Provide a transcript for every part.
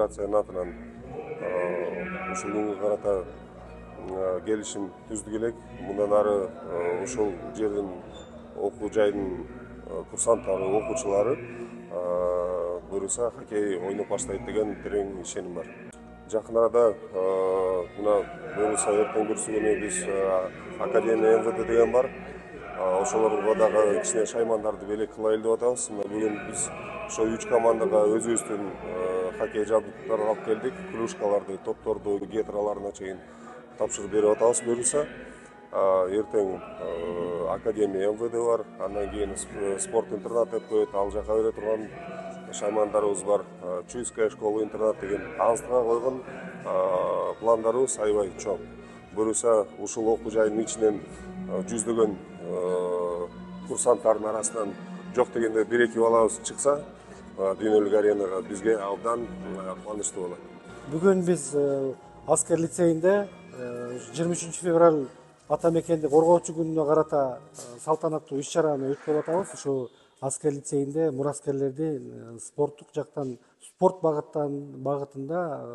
федерациянын атынан ушул күнгө карата келишим түздүк элек. Мындан ары ушул жердин окуу жайдын курсанттары, окуучулары буюрса хоккей ойноп баштайт деген терең ишеним бар. Жакын арада мына буюрса эртең бүрсүгүнү биз Академия МВД деген бар. Ошолорго дагы кичине шаймандарды белек кылайлы деп атабыз. Бүгүн биз ошо 3 командага өзүбүздүн хоккей жабдыктарын алып келдик. Клюшкаларды, топторду, гетраларына чейин тапшырып берип атабыз буюрса. Эртең Академия МВД бар, андан кийин спорт интернат деп коет, ал жака бере турган шаймандарыбыз бар. Чуйская школа интернат деген аңызга койгон пландарыбыз аябай чоң. Буюрса ушул окуу жайдын ичинен жүздөгөн курсанттардын арасынан жок дегенде 1-2 балабыз чыкса, дүйнөлүк аренага бизге абдан кубанычтуу болот. Бүгүн биз Аскер лицейинде 23 февраль ата мекенди коргоочу күнүнө карата салтанаттуу иш-чараны өткөрүп атабыз. Ушу Аскер лицейинде мураскерлерди спорттук жактан, спорт багытында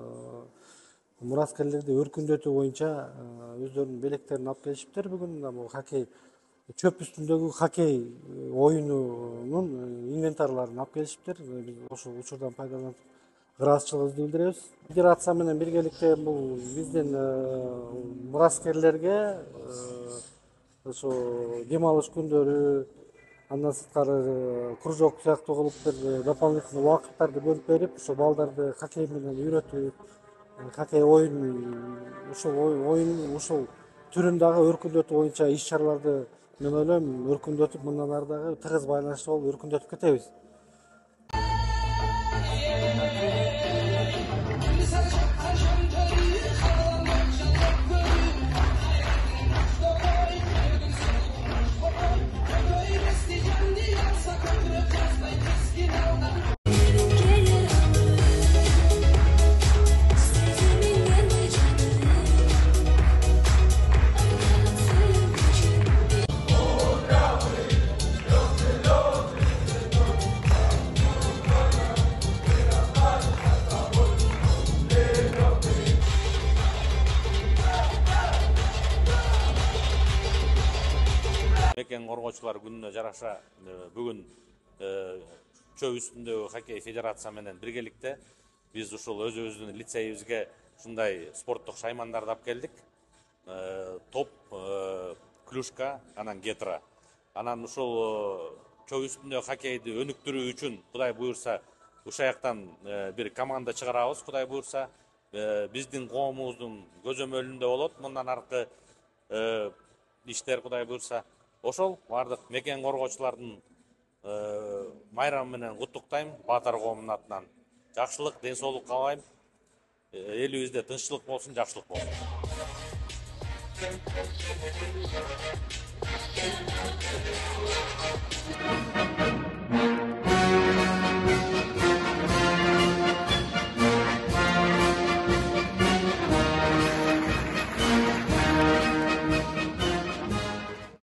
мураскерлерди өркүндөтүү боюнча өздөрүнүн белектерин алып келишиптер. Бүгүн хоккей, чөп үстүндөгү хоккей оюнунун инвентарларын алып келишиптер. Биз ошол учурдан пайдаланып ыраазычылыгыбызды билдиребиз. Федерация менен биргеликте бул биздин мураскерлерге ошо дем алыш күндөрү, андан сырткары кружок сыяктуу кылып бир дополнительный убакыттарды бөлүп берип, ошо балдарды хоккей менен үйрөтүп, хоккей оюн ушул түрүн дагы өркүндөтүү боюнча иш-чараларды мен ойлойм өркүндөтүп, мындан ары дагы тыгыз байланыштуу болуп өркүндөтүп кетебиз. Мекен коргоочулар күнүнө жараша бүгүн чөп үстүндөгү хоккей федерация менен биргеликте биз ушул өзүбүздүн лицейибизге ушундай спорттук шаймандарды алып келдик. Топ, клюшка, анан гетра. Анан ушул чөп үстүндөгү хоккейди өнүктүрүү үчүн Кудай буйрса ушул жактан бир команда чыгарабыз. Кудай буйрса биздин коомубуздун көзөмөлүндө болот мындан аркы иштер Кудай буйрса. Ошол бардык мекен коргоочулардын майрамы менен куттуктайм. Баатар коомдун атынан жакшылык, ден соолук каалайм. Элибизде тынччылык болсун, жакшылык болсун.